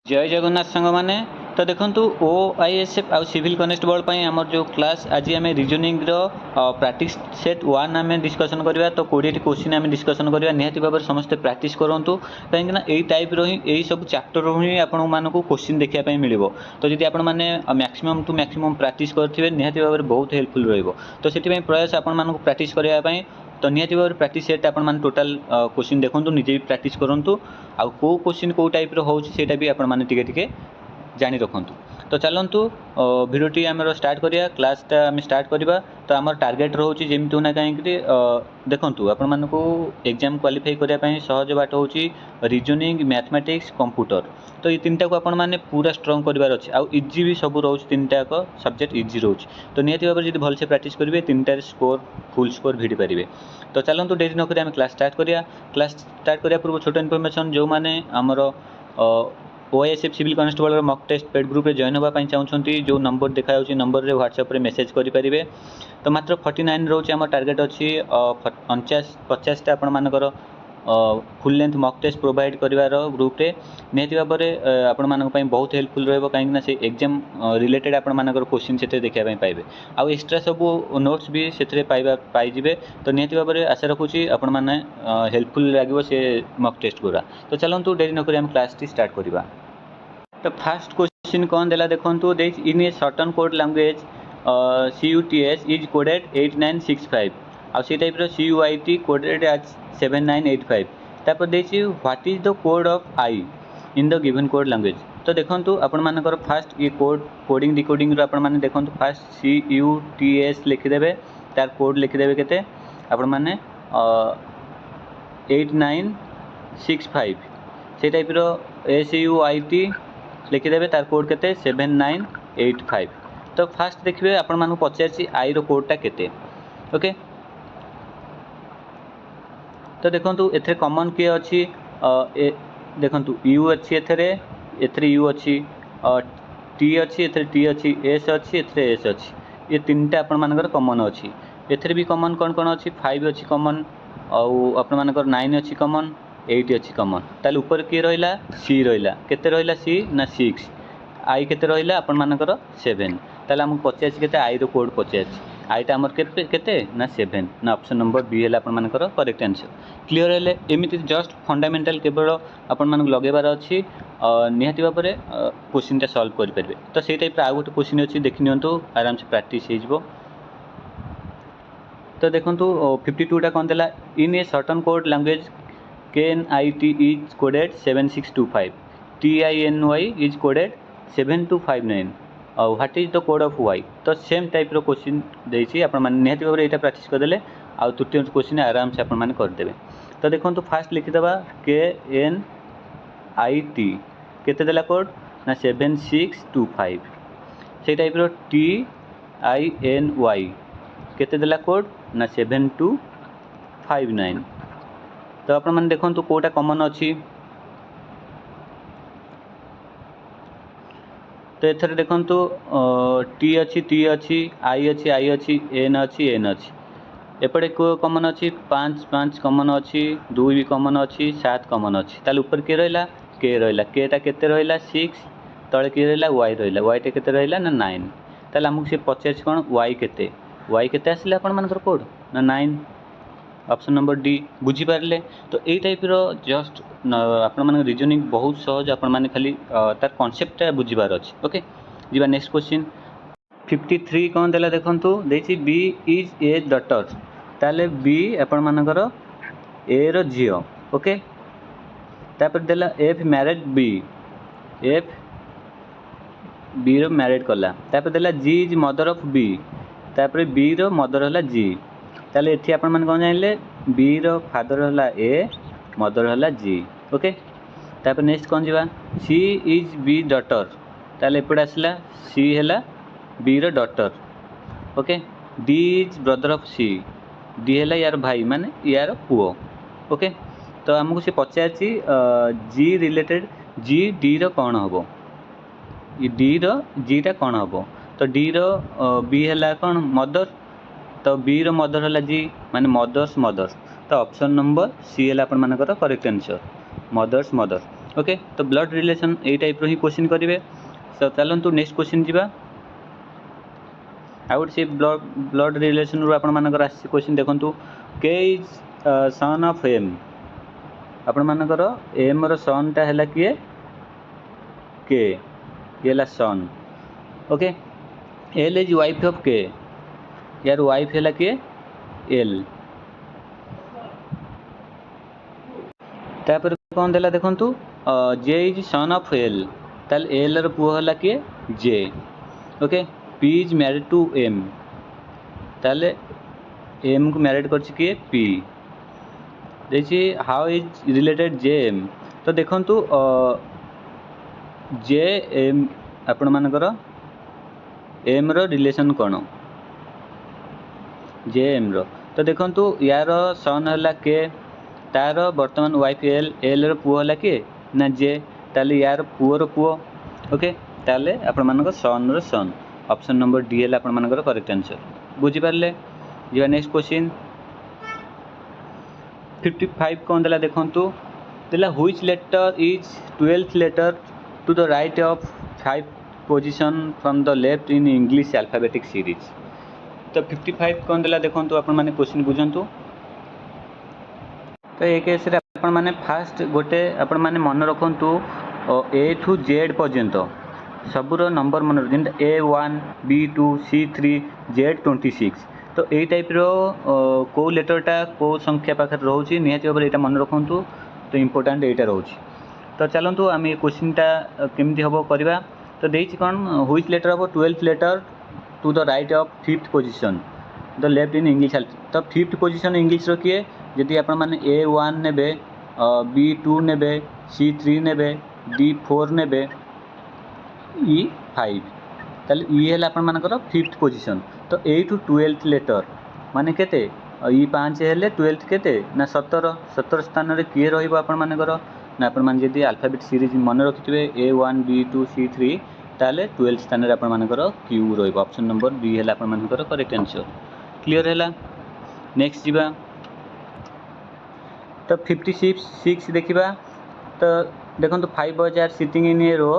जय जगन्नाथ सांग मैंने तो देखूँ ओआईएसएफ आउ सिविल कनेस्टेबल आम जो क्लास आज आम रिजनिंग प्रैक्टिस सेट 1 आम डिस्कसन करवा तो 20 क्वेश्चन आम डिस्कसन करवा निहाती भाव समस्ते प्रैक्टिस करूँ कहीं यही टाइप रही सब चैप्टर ही आपण मानक क्वेश्चन देखापी मिल तो जी आप मैक्सिमम टू मैक्सिमम प्रैक्टिस करेंगे निहाती भाव बहुत हेल्पफुल रही से प्रयास आपण प्रैक्टिस करने तो निहाती भाव प्रैक्टिस सेट आप टोटाल क्वेश्चन देखूँ निजे भी प्रैक्टिस करूँ आउ को क्वेश्चन कौ टाइप रोटा भी आपण टे जानी रखु तो चलतु भिडियोटी आम स्टार्ट करिया क्लासटा आम स्टार्ट करवा तो आम टार्गेट रोचे जमी होना कहीं देखूँ आपण मानक एग्जाम क्वालिफाई करने सहज बाट हूँ रिजनिंग मैथमेटिक्स कंप्यूटर तो ये तीन टाक आपण मैंने पूरा स्ट्रंग करार अच्छे आउ इजी भी सब रोच तीन टाक सब्जेक्ट इजी रोच तो निहाती भाव में भलसे प्रैक्टिस करेंगे तीन टार स्कोर फुल स्कोर भिड़ी पारे तो चलतु डेरी नक आम क्लास स्टार्ट करिया क्लास स्टार्ट करिया पूर्व छोट इनफर्मेशन जो मैंने आमर OISF civil constable mock test paid group में जॉइन होगा चाहते जो नंबर देखा नंबर रे व्हाट्सएप रे मेसेज करेंगे तो मात्र 49 रोचे आम टार्गेट अच्छी 50टा आपण मानकर full length mock test provide कर ग्रुप रे निहाती भाव में आपण मानक बहुत हेल्पफुल रहिबो कहीं से एग्जाम रिलेटेड आपण मानकर क्वेश्चन से देखा पाइबे आउ एक्स्ट्रा सब नोट्स भी से पाइबे तो निहाती भाव में आशा रखुची आपण माने हेल्पफुल लगे से मॉक टेस्ट गुरा तो चलतु डेरी नक आम क्लास टी स्टार्ट करवा तो फास्ट क्वेश्चन कौन देला देखंतु in a certain code language CUTS is coded 8965 आउ सी टाइप रो CUIT कोडेड एज 7985 तापर देछि what is the code of I in the given code language तो देखंतु आपण मानकर फास्ट ये कोड कोडिंग डिकोडिंग रो आपण माने देखंतु फास्ट CUTS लिखिदेबे तार कोड लिखिदेबे केते आपण माने 8965 से टाइप रो SUIT लिखिदेवे तार कोड केते 7985 तो फास्ट देखिए आपण मानू पचार आई रो कोडटा केते ओके तो देखंतु एथे कॉमन किए अछि देखंतु यू अछि एथरे यू अछि टी अछि एथरे टी अछि एस अछि एथरे एस अछि ये तीनटा आपण मानकर कॉमन अछि एथरे भी कॉमन कोन कोन अछि 5 अछि कॉमन आउ आपण मानकर 9 अछि कॉमन 8 अच्छी कॉमन ताल ऊपर किए रहा सी रहा केते रहा सी ना 6 आई केते रहा आपण मानकर 7 ताल हमको पचास केते आई रो कोड पचास आईटा आमर केते ना 7 ना ऑप्शन नंबर बी है आपण मानकर करेक्ट आंसर क्लियर है एमती जस्ट फंडामेंटल केवल आपण मानक लगेबार अच्छी निहाती भाव में क्वेश्चनटा सॉल्व कर पारे तो से टाइप आउ गोटे क्वेश्चन अच्छी देखि नियंतु आराम से प्रैक्टिस हो तो देखंतु 52टा कौन देला in a certain code language KNIT is coded 7625 TINY is coded 7259 और what is the code of Y तो सेम टाइप रो क्वेश्चन देछि आपण माने निहाती भाव एटा प्रैक्टिस कर देले आ तृतीय क्वेश्चन आराम से आपण माने कर देबे तो देखंतु फास्ट लिखि देबा KNIT केते देला कोड ना 7625 से टाइप रो TINY केते देला कोड ना 7259 तो आपण माने देखंतु कोटा कॉमन अछि तो एथरे देखंतु टी अछि आई अछि एन अछि एपटे को कॉमन अछि 5 कॉमन अछि 2 भी कॉमन अछि 7 कॉमन अछि ताल ऊपर के रहला के टा केते रहला 6 तळे के रहला y टा केते रहला ना 9 ताल हमहु से 50 कोन y केते आसिला आपण मानकर कोड ना 9 ऑप्शन नंबर डी बुझी पारे तो यही टाइप रो जस्ट आपण मान रिजनिंग बहुत सहज आपण माने खाली तार कांसेप्ट बुझीबार अछि ओके जीवा नेक्स्ट क्वेश्चन 53 कोन देला देखंतु देछि बी इज ए डॉटर ताले बी आपण मानकर ए रो जियो ओके तापर देला F married B F B रो मैरिड कला तापर देला G is mother of B तापर बी रो मदर होला जी ताले एथि आपण मन कोन जानले बी रो फादर होला ए मदर होला जी ओके तापर नेक्स्ट कोन जीवा सी इज बी डॉटर ताले एपड आसला सी हैला बी रो daughter okay D is brother of C D हैला यार भाई माने यार पुओ ओके तो हमको से पचारची जी रिलेटेड जी डी रो कोन हबो ई डी रो जी टा कोन हबो तो डी रो बी हैला कोन मदर तो बी रो मदर होला जी माने मदर्स मदर तो ऑप्शन नंबर सी है आपण मानकर correct answer mother's mother okay तो ब्लड रिलेशन यही टाइप ही क्वेश्चन करेंगे। तो चलतु नेक्स्ट क्वेश्चन जी आउट से ब्लड रिलेशन रू आपण मानकर आसी क्वेश्चन देखंतु के इज सन ऑफ एम आपण मानकर एम रो सन टा हैला किए के ये ला son okay L is wife of K यार वाइफ हैला किए एल तापर कौन देला देखंतु J is son of L ताल एल रो पुओ हैला किए J okay P is married to M ताले एम को मैरिड कर किए पी देखिए how is related J M तो देखंतु जे एम आपण मानकर एम रो रिलेशन कौन जे एम रो तो देखंतु यार सन हैला के तार वर्तमान वाइफ एल एल रो पुओ हैला के ना जे ताले यार पुओ रो पुओ ओके ताले आपण मानकर सन रो सन ऑप्शन नंबर डी है आपण मानकर करेक्ट आंसर बुझी पारले जी नेक्स्ट क्वेश्चन 55 कौन देला देखंतु देला which letter is 12th letter to the right of 5 position from the left in English alphabetic series तो 55 कौन देला देखंतु आपण माने क्वेश्चन बुझंतु तो ए केस रे आपण माने फास्ट गोटे आपण माने मन रखंतु ए टू जेड पर्यंत सबुर नंबर मन रखिन A1 B2 C3 Z26 तो यही टाइप रो को लेटरटा को संख्या पाखे रोचे निहाती भाव यहाँ मन रखु तो इम्पोर्टाट यहाँ रोचे तो चलतु आम ये क्वेश्चनटा केमती हम करवा तो देखिए कौन व्हिच लेटर हम 12th letter to the right of 5th position the left in English तो 5th पोजीशन इंग्लिश रो किए जदि आपण माने A1 नेबे B2 नेबे C3 नेबे D4 नेबे E5 ताले ई है आपण मानकर 5th पोजीशन तो 8 टू 12th लेटर माने केते E5 हेले 12th केते ना 17 स्थान रे किए रहिबो आपण मानकर ना आपण मान जदि अल्फाबेट सीरीज मन रखिथिबे A1 B2 C3 ताले 12th स्थान रे आपण मानकर Q रहिबो ऑप्शन नंबर बी हेला आपण मानकर करेक्ट आंसर क्लियर हैला नेक्स्ट जीवा तो 56 देखिबा तो देखंतु 5 boys are sitting in a row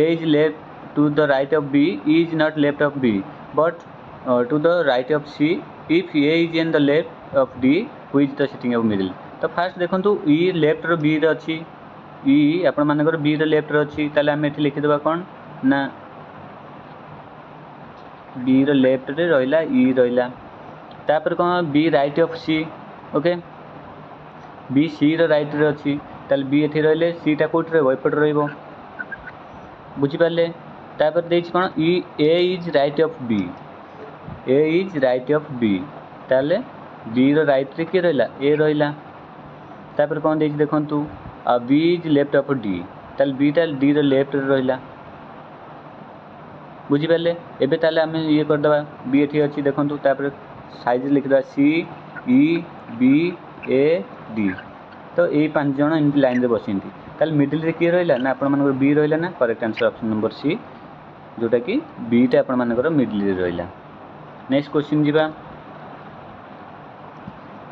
A is left to the right of B is not left of B but to the right of C if A is in the left of D who is the sitting of middle तो fast देखंतु E left रो B रे अछि E आपण मानकर B रे left रे अछि ताले हम एठी लिखि देबा कोन ना B रो लेफ्ट रे रहिला E रहिला तापर कोन B right of C okay B C रो राइट रे अछि ताले B एठी रहिले C टा कोठ रे वैपट रहइबो बुझी पाले तापर देछि कोन E A is right of B A is right of B ताले B रो राइट रे के रहिला A रहिला तापर कोन देछि देखंतु B is left of D ताले B ता D रो लेफ्ट रे रहिला बुझी पाले एबे ताले हम ये कर दबा B एठी अछि देखंतु तापर साइज लिख दबा C E B A D तो ए 5 जण इन लाइन रे बसिंती ताले मिडिल रे के रहिला ना आपण मानकर B रहिला ना correct answer option number C जोटा कि बी टा आपण मानकर मिडिल रे रहिला नेक्स्ट क्वेश्चन जीवा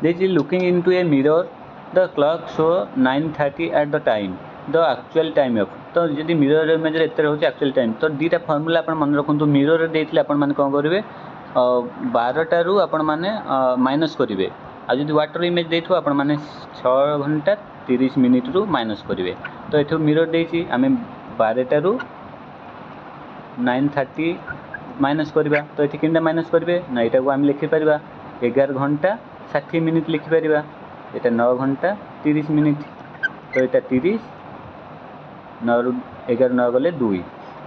देखि looking into a mirror the clock show 9:30 at the time the actual time of तो जदि मिरर इमेज रे एते रहउछ एक्चुअल टाइम तो दीटा फार्मूला आपण मन रखंतु मिरर रे देथिले आपण माने कोन करिवे 12 रु आपण माने माइनस करिवे आ जदि वाटर इमेज देथु आपण माने 6 घंटा 30 मिनिट रु माइनस करिवे तो एठो मिरर देछि आमे 12 रु 9:30 माइनस करवा तो ये कि माइनस करेंगे ना यहाँ को आम लिखिपर 11 घंटा 60 मिनिट लिखिपर यहाँ 9 घंटा 30 मिनिट तो यहाँ 30 9 रु 11 9 गले 2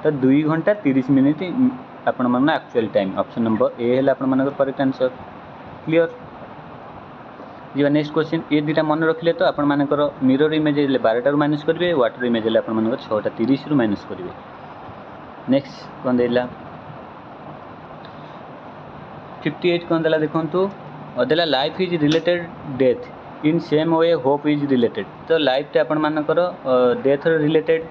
तो 2 घंटा 30 मिनिट आपण मन एक्चुअल टाइम ऑप्शन नंबर ए है आपण मन करेक्ट आंसर क्लियर जी नेक्स्ट क्वेश्चन ये दुटा मन रखिले तो आपण मानकर मिरर इमेज 12 माइनस करेंगे वाटर इमेज आपण मन 6:30 रु माइनस करेंगे नेक्स्ट कौन देला 58 कौन देला देखंतु देला life is related death in same way hope is related तो लाइफ टा आपण मानकर डेथ रिलेटेड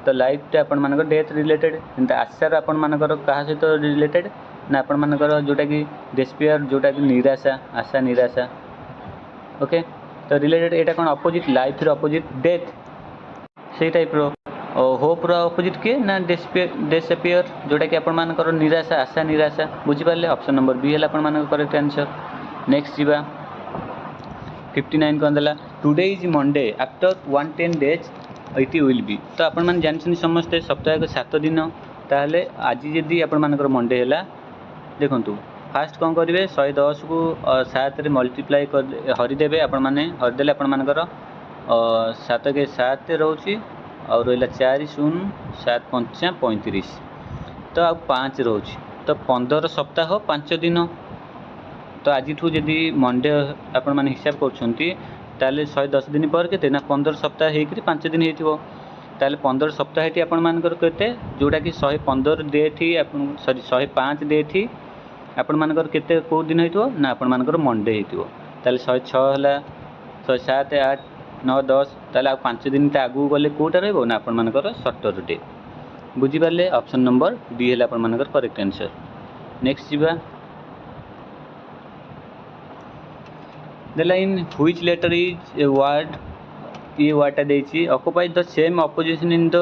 तो लाइफ टा आपण मानकर डेथ रिलेटेड एंता आशा आपण मानकर कहा सहित रिलेटेड ना आपण मानकर जोटा कि डिस्पेयर जोटा कि निराशा आशा निराशा ओके तो रिलेटेड एटा कोन अपोजिट लाइफ रो अपोजिट डेथ से टाइप होप्र अपोजिट किए ना डिसअपियर जोटा कि आपर निराशा आशा निराशा बुझीपारे ऑप्शन नंबर बी है आपर करेक्ट आंसर। नेक्स्ट जीवा 59 कौन देला today is Monday after 110 days it will be. तो आपण मैंने जानते समस्ते सप्ताह को 7 दिन ताहले आज जदि आपर मंडे है देखूँ फास्ट कौन करेंगे 110 को 7 रे मल्टीप्लाई कर हरिदेवे हरिदेले आपर 7 के 7 रोचे और रहा 4 शून्य 7 5 35 तो आ 5 रोचे तो 15 सप्ताह 5 दिन। तो आज जदि मंडे आपण मैंने हिसाब कर 110 दिन पर के 15 सप्ताह हो 5 दिन हो 15 सप्ताह ये आपर के जोटा कि 115 डे थी सॉरी 105 डे थी आपर के कौ दिन हो ना आपर मंडे हो 106 है 107 8 9 10 ताले 5 दिन आगू गले कौटा रहा आपर सटर डे बुझीपारे ऑप्शन नंबर बी है आपर करेक्ट आंसर। नेक्स्ट जीवा देला in which letter is a word ये वर्डटा देछि occupy the same position in the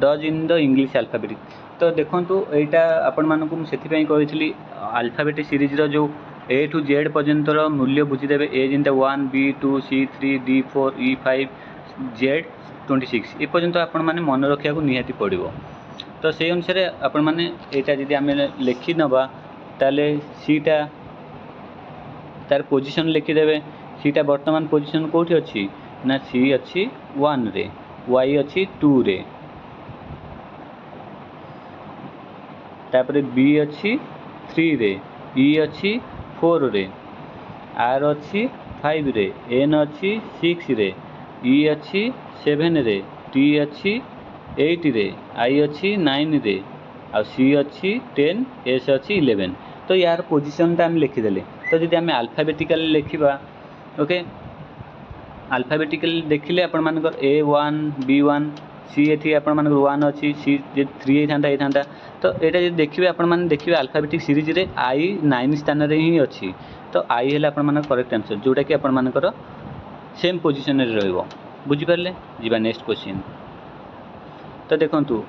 does in the English alphabetic. तो देखंतु एटा आपण मानकु मु सेति पई कहितली अल्फाबेटिक सीरीज रो जो ए टू जेड पर्यंतर मूल्य बुझीदेवे ए जिनता 1 B2 C3 D4 E5 Z26 ए पर्यंत आपण माने मन रखिया को निहाती पड़िबो। तो से अनुसार आपण माने एटा जदि आमे लिखि नबा ताले सीटा तार पोजीशन लिखिदेवे सीटा वर्तमान पोजीशन कोठी अछि ना सी अच्छी 1 रे वाई अच्छी 2 रे तापरे बी अच्छी 3 रे ई अच्छी 4 रे आर अच्छी 5 रे एन अच्छी 6 रे ई अच्छी 7 रे टी अच्छी 8 रे आई अच्छी 9 रे आ सी अच्छी 10 एस अच्छी 11। तो यार पोजीशनटा हम लिखिदेले। तो जदि आम अल्फाबेटिकल लिखा ओके अल्फाबेटिकल देखिले आपण मानकर A1 B1 सी एठी आपण मानकर 1 अच्छी सी 3 होता तो यहाँ जब देखिए आपण माने देखिए अल्फाबेटिक सीरीज रे आई 9 स्थान रे ही अच्छी। तो आई है आपण मानकर करेक्ट आंसर जोटा कि आपण मानकर सेम पोजीशन रे रहइबो बुझिपारले। जीवा नेक्स्ट क्वेश्चन। तो देखंतु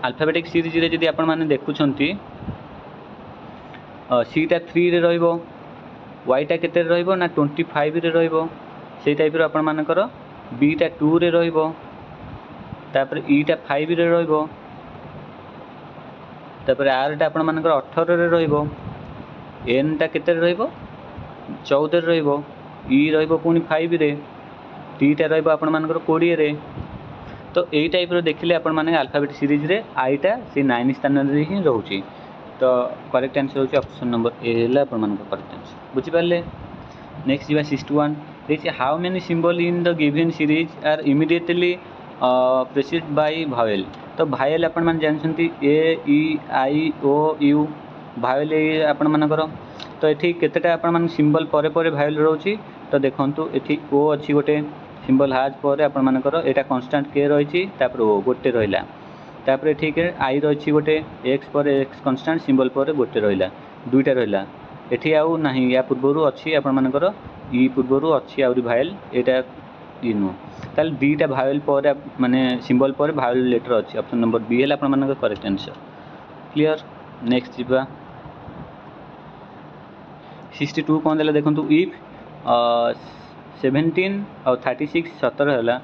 अल्फाबेटिक सीरीज रे जदि आपण माने देखुछंती सीटा 3 रे रहइबो वाईटा केते रहिबो ना 25 रे रहिबो से टाइप रो आपण मानकर बीटा 2 रे रहिबो तापर ईटा 5 रे रहिबो तापर आरटा आपण मानकर 18 रे रहिबो एनटा केते रे रहिबो 14 रे रहिबो ई रहिबो पुनी 5 रे टीटा रहिबो आपण मानकर 20 रे। तो एई टाइप रो देखिले आपण माने अल्फाबेट सीरीज रे आईटा से 9 स्थान रे ही रहउची। तो करेक्ट आंसर होची ऑप्शन नंबर ए है आपण मानकर करेक्ट आंसर बुझिपारले। नेक्स्ट जीवा 61 देखिए how many symbol in the given series are immediately preceded by vowel. तो भावेल आपण मान जानछंती ए ई आई ओ यू भावेल आपण मानकर। तो एठी केतेटा आपण मान सिंबल परे परे भावेल रहउची। तो देखंतु एठी ओ अछि गोटे सिंबल हाज परे आपण मानकर एटा कांस्टेंट के रहिछि तापर ओ गोटे रहिला तापर ठीक है आई रहिछि गोटे एक्स पर एक्स कांस्टेंट सिंबल पर गोटे रहिला दुईटा रहिला एठी आउ नाही या पूर्वरु अछि आपण मानकर ई पूर्वरु अछि आउरी भावेल एटा इनु ताल दीटा भावेल पर माने सिंबल पर भावेल लेटर अछि ऑप्शन नंबर बी है आपण मानकर करेक्ट आंसर क्लियर। नेक्स्ट जीवा 62 कोन देला देखंतु इफ 17 और 36 17 हैला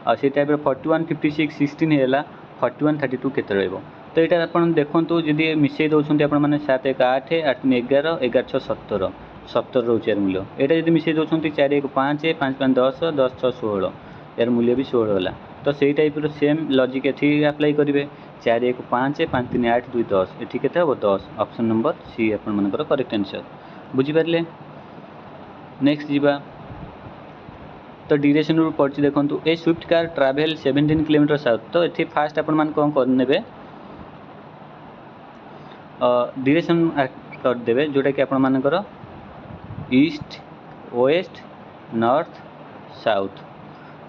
और से टाइप 41 56 16 हैला 41 32 केते रहइबो। तो यहाँ आप देखो जदि मिसई दौरान आप 7 1 8 8 11 11 6 17 17 रोचे यार मूल्य यहाँ जब मिसई दौरान 4 1 5 5 5 10 10 6 16 यार मूल्य भी 16 है। तो सही टाइप सेम लॉजिक ये अप्लाई करेंगे 4 1 5 5 3 8 2 10 ये के 10 ऑप्शन नंबर सी आपण करेक्ट आंसर बुझीपारे। नेक्स्ट जीवा तो ड्यूरेशन रू पड़ी देखो ए Swift car travel 17 kilometre south. तो ये फास्ट आपण मान कौन करने ड्यूरेशन करदे जोटा कि आपण मानकर ईस्ट वेस्ट नॉर्थ साउथ।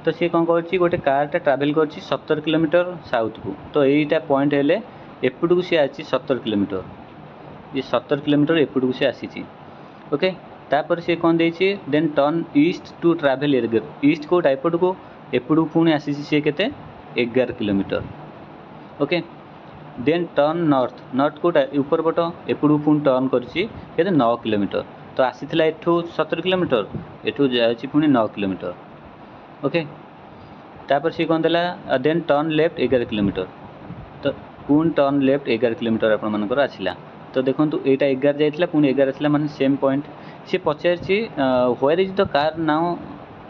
तो सी कौन कर गोटे कारटा ट्रावेल कर 17 किलोमीटर साउथ को। तो यहीटा पॉइंट हेले एपटू सी आसी 17 किलोमीटर ये 17 किलोमीटर एपटू सी आसी ओके। तापर सी कौन then turn east to travel east को एपट को एपड़ू पुणी आसी सी केते 11 kilometre. Okay then turn north north कोटा ऊपर पट एपड़ू पुणी टर्न करछि केते 9 किलोमीटर। तो आसीथिला एठू 17 किलोमीटर एठू जाछि पुणी 9 किलोमीटर। ओके तापर सी कोन देला देन टर्न लेफ्ट 11 किलोमीटर। तो पुणी टर्न लेफ्ट 11 किलोमीटर आपण मानकर आसिला। तो देखंतु एटा 11 जाइथिला पुणी 11 आसिला माने सेम पॉइंट। सी पचारछि where is the car now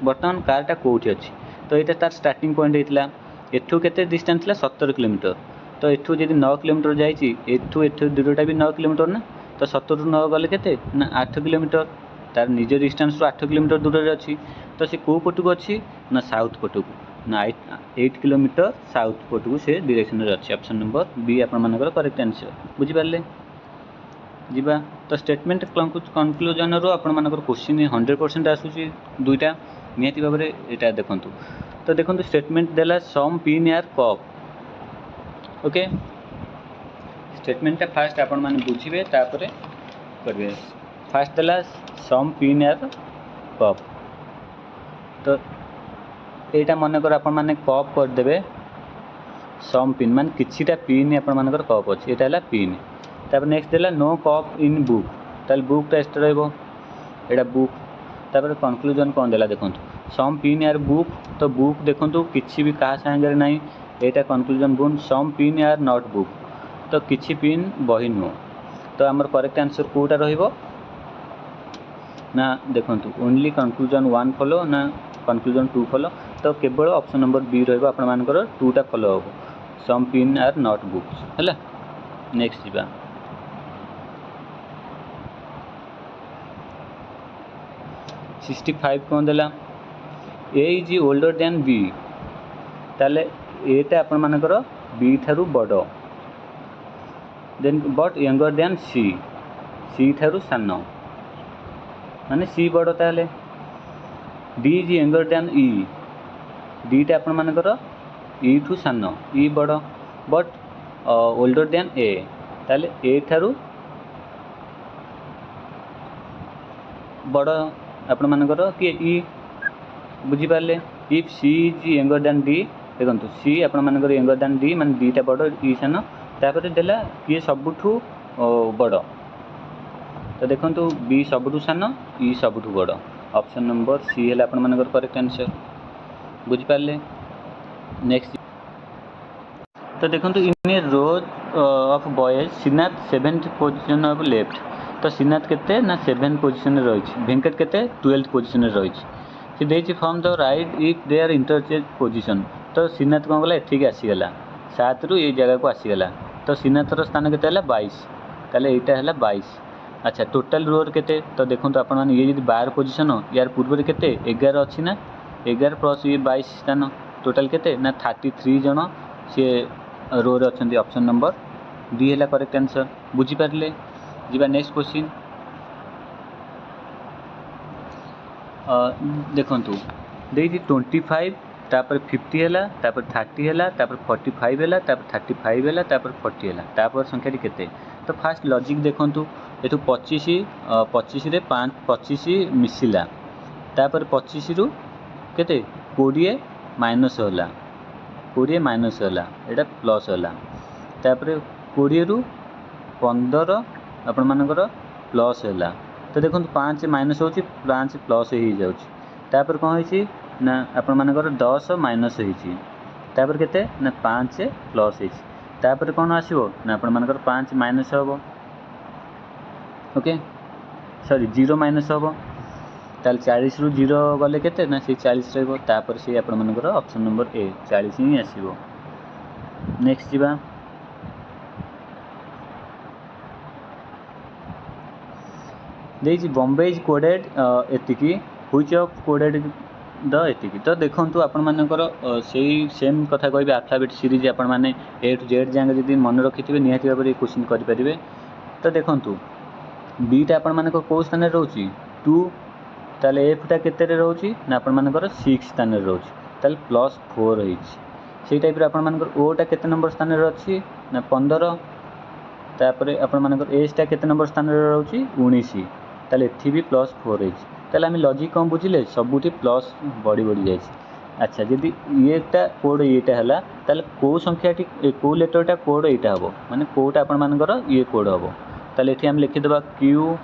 वर्तमान कारटा कोठी अछि। तो एटा तार स्टार्टिंग पॉइंट हेतिला एठू केते डिस्टेंस थिला 17 किलोमीटर। तो एठू जदि 9 किलोमीटर जाइछि एठू दूरटा भी 9 किलोमीटर ना। तो 17 रु 9 गले केते ना 8 किलोमीटर तार निज डिस्टेंस रु 8 किलोमीटर दूर रे अछि। तो से को पटुक अछि ना साउथ पटुक ना 8 किलोमीटर साउथ पटुक से डायरेक्शन रे अछि। ऑप्शन नंबर बी आपण मानकर करेक्ट आंसर बुझि पारले जिबा। तो स्टेटमेंट कंक्लूजन रो आपण मानकर क्वेश्चन 100% आसुची दुईटा नियति भाबरे एटा देखंतु। तो देखंतु स्टेटमेंट देला सम पिन यार कप। ओके स्टेटमेंट फास्ट आपण माने बुझिबे तापरे करबे। फास्ट देला सम पिन यार कप। तो एटा मन कर आपण माने कप कर देबे सम पिन मान किछिटा पिन आपण मानकर कप अछि एटा हला पिन। तापर नेक्स्ट देला नो कप इन बुक ताल बुक टा एक्स्ट्रा रहबो एटा बुक। तापर कंक्लूजन कोन देला देखंतु सम पिन यार बुक। तो बुक देखंतु किछि भी का संगे नाही एटा कंक्लूजन बुन सम पिन यार नॉट बुक। तो किछि पिन बही नो। तो हमर करेक्ट आंसर कोटा रहइबो ना देखंतु ओनली कंक्लूजन 1 फॉलो ना कंक्लूजन 2 फॉलो। तो केवल ऑप्शन नंबर बी रहइबो आपण मानकर 2 टा फॉलो होबो सम पिन आर नॉट बुक्स हैला। नेक्स्ट जिबा 65 कोन देला ए इज ओल्डर देन बी। ताले एटा आपण मानकर बी थारु बडो देन बट यंगर देन सी सी थारु सानो माने सी बडो। ताले D is younger then E D टा आपण मानकर ई ठु सानो ई बडो बट ओल्डर देन ए। ताले ए थारु बडो आपण मानकर कि ई बुझी पारले। If C is younger than D देखंतु सी आपण मानकर यंगर देन डी माने डी टा बडो ई सानो। तापर देला कि सबठु बडो। तो देखंतु बी सबठु सानो ई सबठु बडो। ऑप्शन नंबर सी हैला आपण मानकर करेक्ट आंसर बुझी पारले। नेक्स्ट तो देखंतु in a row of boys Shrinath 7th position of left. तो श्रीनाथ केते ना 7th पोजीशन रे रहिछि वेंकट केते 12th पोजीशन रे रहिछि। से देछि from the right if they are interchange position. तो श्रीनाथ कोन गला एठी के आसी गेला 7 रु ए जगह को आसी गेला। तो श्रीनाथ रो स्थान केते हला 22 ताले एटा हला 22। अच्छा टोटल रोर केते तो देखंतु आपण माने ये जदी 12 पोजीशन यार पूर्व रे केते 11 अछि ना 11 प्लस ये 22 स्थान टोटल केते ना 33 जण से रो रे अछंती। ऑप्शन नंबर डी हैला करेक्ट आंसर बुझी पारले जिबा। नेक्स्ट क्वेश्चन देखंतु देइति 25 तापर 50 हैला तापर 30 हैला तापर 45 हैला तापर 35 हैला तापर 40 हैला तापर संख्या केते। तो फास्ट लॉजिक देखंतु एतु 25 रे 5 25 मिसिला तापर 25 रु केते 20 माइनस होला 20 माइनस होला एटा प्लस होला तापर 20 रु 15 आपण मानकर प्लस होला। तो देखंतु 5 माइनस होची 5 प्लस हो जाउची तापर कोन होईची ना आपण मानकर 10 माइनस होईची तापर केते ना 5 प्लस होईची तापर कोन आसीबो ना आपण मानकर 5 माइनस होबो। ओके सॉरी 0 माइनस होबो ताल 40 रु 0 गले केते ना से 40 रहबो तापर से आपण मानकर ऑप्शन नंबर ए 40 ही आसीबो। नेक्स्ट जिबा देइछि बॉम्बे इज कोडेड एतिकी व्हिच ऑफ कोडेड द एतिकी। तो देखंतु आपण मानकर सेही सेम कथा कहबे अल्फाबेट सीरीज आपण माने ए टू जेड जांग जदी मन रखिथिबे निहाती भाबरे क्वेश्चन करि परिबे। तो देखंतु बी टा आपण मानकर को स्थान रे रहउची 2 ताले एफ टा केते रे रहउची ना आपण मानकर 6 स्थान रे रहउची ताले प्लस 4 होईची। सेही टाइप रे आपण मानकर ओ टा केते नंबर स्थान रे अछि ना 15 तापर आपण मानकर एस टा केते नंबर स्थान रे रहउची 19 ताले एथि भी प्लस 4 होईची। ताले हम लॉजिक कम बुझिले सबुठी प्लस बड़ी बड़ी जायछि अच्छा जदि येटा कोड येटा है ताले कौ संख्याटी कौ लेटरटा कोड येटा हम माने कोटा आपण मानकर ये कोड हम ताले एठी हम लिखिदेबा Q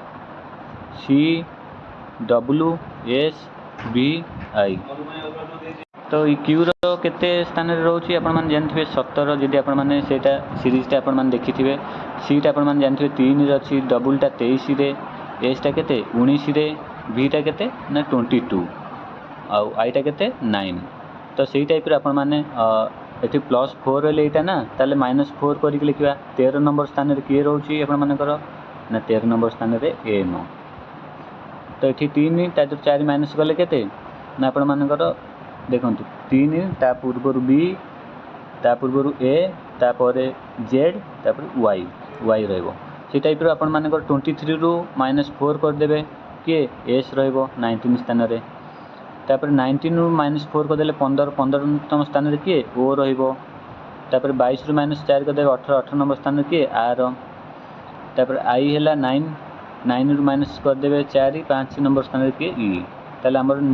C W S B I. तो ये क्यू रो केते स्थान रे रहउची आपण मान जानथिबे 17 जदि आपण माने सेटा सीरीजटा आपण मान देखिथिबे सीटा आपण मान जानथिबे 3 रे अछि डबलटा 23 रे एसटा केते 19 रे बीटा केते ना 22 आउ आईटा केते 9 तो सही टाइप रे आपण माने एठी +4 रे एटा ना ताले -4 करिक लिखिबा 13 नंबर स्थान रे के रहउची आपण मानकर ना 13 नंबर स्थान रे एम तो एठी 3 ता 4 माइनस गले केते ना आपण मानकर देखंतु 3 ता पूर्वर बी ता पूर्वर ए ता परे जेड ता पर वाई वाई रहइबो से टाइप रो आपण मानकर 23 रु -4 कर देबे के एस रहइबो 19 स्थान रे तापर 19 रु -4 कर देले 15 तम स्थान रे के ओ रहइबो तापर 22 रु -4 कर देबे 18 नंबर स्थान रे के आर तापर आई हैला 9 रु माइनस कर देबे 4 5 नंबर स्थान रे के ई ताले हमर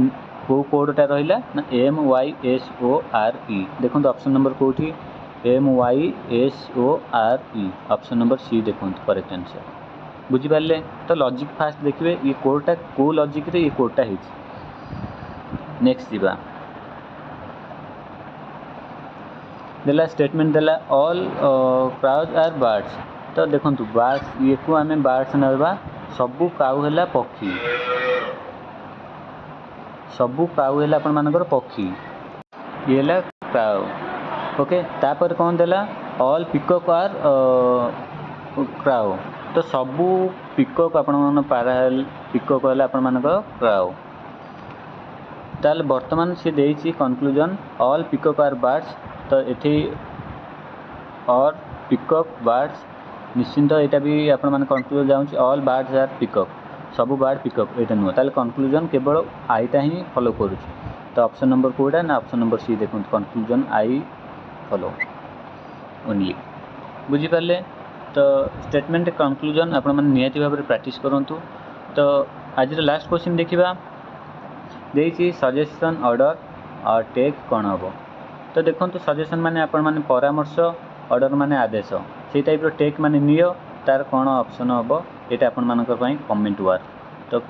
को कोडटा रहिला ना M Y S O R E देखो ऑप्शन नंबर कोठी M Y S O R E option number C देखो करेक्ट आंसर बुझी पाले। तो लॉजिक फास्ट देखिए ये कोडटा को लॉजिक रे ये कोडटा हिच नेक्स्ट जीवा देला स्टेटमेंट देला ऑल क्राउज आर बर्ड्स तो देखंतु बर्ड्स ये को हमें बर्ड्स नरबा सबु काउ हैला पक्षी सबु काउ हैला अपन मानकर पक्षी ये हैला काउ ओके तापर कौन देला ऑल पिकॉक आर क्राउ तो सबु पिकॉक अपन मान पाराल पिकॉक हैला अपन मानकर क्राउ ताल वर्तमान से देइछि conclusion all peacock are birds तो एठी और पिकॉक बर्ड्स निश्चिंत एटा भी आपण मान कंक्लूजन जाउछि ऑल बर्ड्स आर पिकॉक सबु बर्ड पिकॉक एटा नुह ताल कंक्लूजन केवल आईटा ही फॉलो करूछि तो ऑप्शन नंबर कोडा ना ऑप्शन नंबर सी देखो कंक्लूजन आई फॉलो ओनली बुझी पाले। तो स्टेटमेंट कंक्लूजन आपण मान नियति भाबरे प्रैक्टिस करंतु। तो आज लास्ट क्वेश्चन देखिबा देइछि सजेशन ऑर्डर और टेक कोन हबो तो देखंतु सजेशन माने आपण माने परामर्श ऑर्डर माने आदेश से टाइप रो टेक माने नियो तार कोन ऑप्शन हबो एटा आपण मानकर पई कमेंट वर्क तो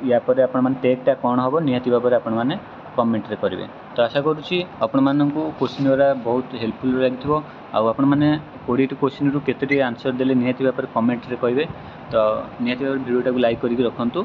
या पर आपण माने टेकटा कोन हबो नियति भाबरे आपण माने कमेंट रे करिवे। तो आशा करूची आपण माननकु क्वेश्चन रा बहुत हेल्पफुल लागिथबो आ आपण माने 20 क्वेश्चन रु केतेटी आंसर देले नियति भाबरे कमेंट रे कहिवे। तो नियति भाबरे वीडियो टाको लाइक करिक रखंतु